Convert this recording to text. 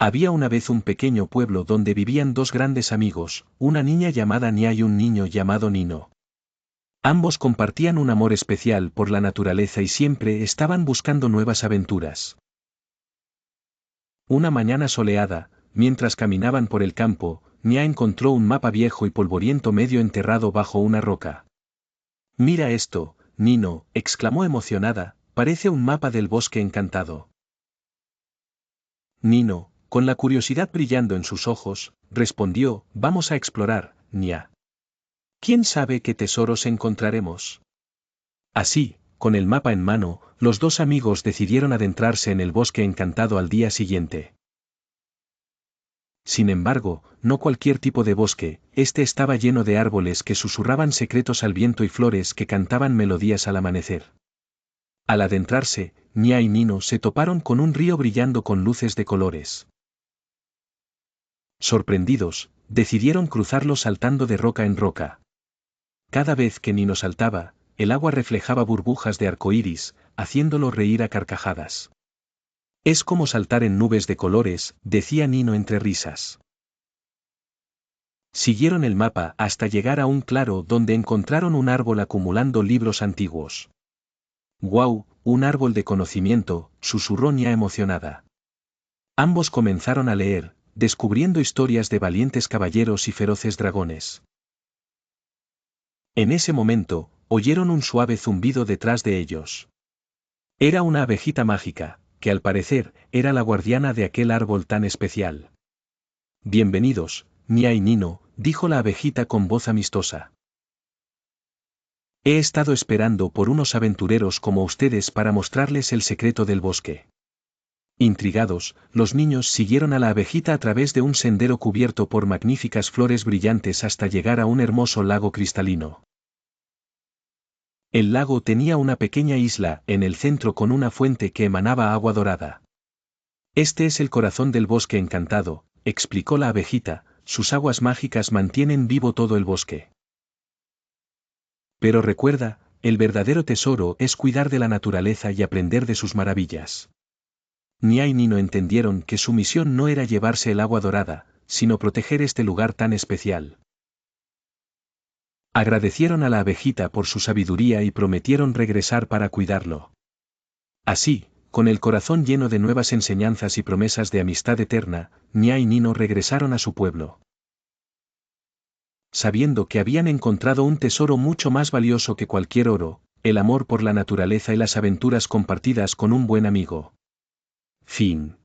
Había una vez un pequeño pueblo donde vivían dos grandes amigos, una niña llamada Nia y un niño llamado Nino. Ambos compartían un amor especial por la naturaleza y siempre estaban buscando nuevas aventuras. Una mañana soleada, mientras caminaban por el campo, Nia encontró un mapa viejo y polvoriento medio enterrado bajo una roca. «Mira esto, Nino», exclamó emocionada, «parece un mapa del bosque encantado». Nino, con la curiosidad brillando en sus ojos, respondió, «Vamos a explorar, Nia. ¿Quién sabe qué tesoros encontraremos?». Así, con el mapa en mano, los dos amigos decidieron adentrarse en el bosque encantado al día siguiente. Sin embargo, no cualquier tipo de bosque, este estaba lleno de árboles que susurraban secretos al viento y flores que cantaban melodías al amanecer. Al adentrarse, Nia y Nino se toparon con un río brillando con luces de colores. Sorprendidos, decidieron cruzarlo saltando de roca en roca. Cada vez que Nino saltaba, el agua reflejaba burbujas de arcoíris, haciéndolo reír a carcajadas. «Es como saltar en nubes de colores», decía Nino entre risas. Siguieron el mapa hasta llegar a un claro donde encontraron un árbol acumulando libros antiguos. «¡Guau! Un árbol de conocimiento», susurró Nia emocionada. Ambos comenzaron a leer, descubriendo historias de valientes caballeros y feroces dragones. En ese momento, oyeron un suave zumbido detrás de ellos. Era una abejita mágica, que al parecer, era la guardiana de aquel árbol tan especial. «Bienvenidos, Nia y Nino», dijo la abejita con voz amistosa. «He estado esperando por unos aventureros como ustedes para mostrarles el secreto del bosque». Intrigados, los niños siguieron a la abejita a través de un sendero cubierto por magníficas flores brillantes hasta llegar a un hermoso lago cristalino. El lago tenía una pequeña isla en el centro con una fuente que emanaba agua dorada. «Este es el corazón del bosque encantado», explicó la abejita, «sus aguas mágicas mantienen vivo todo el bosque». Pero recuerda, el verdadero tesoro es cuidar de la naturaleza y aprender de sus maravillas. Nia y Nino entendieron que su misión no era llevarse el agua dorada, sino proteger este lugar tan especial. Agradecieron a la abejita por su sabiduría y prometieron regresar para cuidarlo. Así, con el corazón lleno de nuevas enseñanzas y promesas de amistad eterna, Nia y Nino regresaron a su pueblo. Sabiendo que habían encontrado un tesoro mucho más valioso que cualquier oro, el amor por la naturaleza y las aventuras compartidas con un buen amigo. Fin.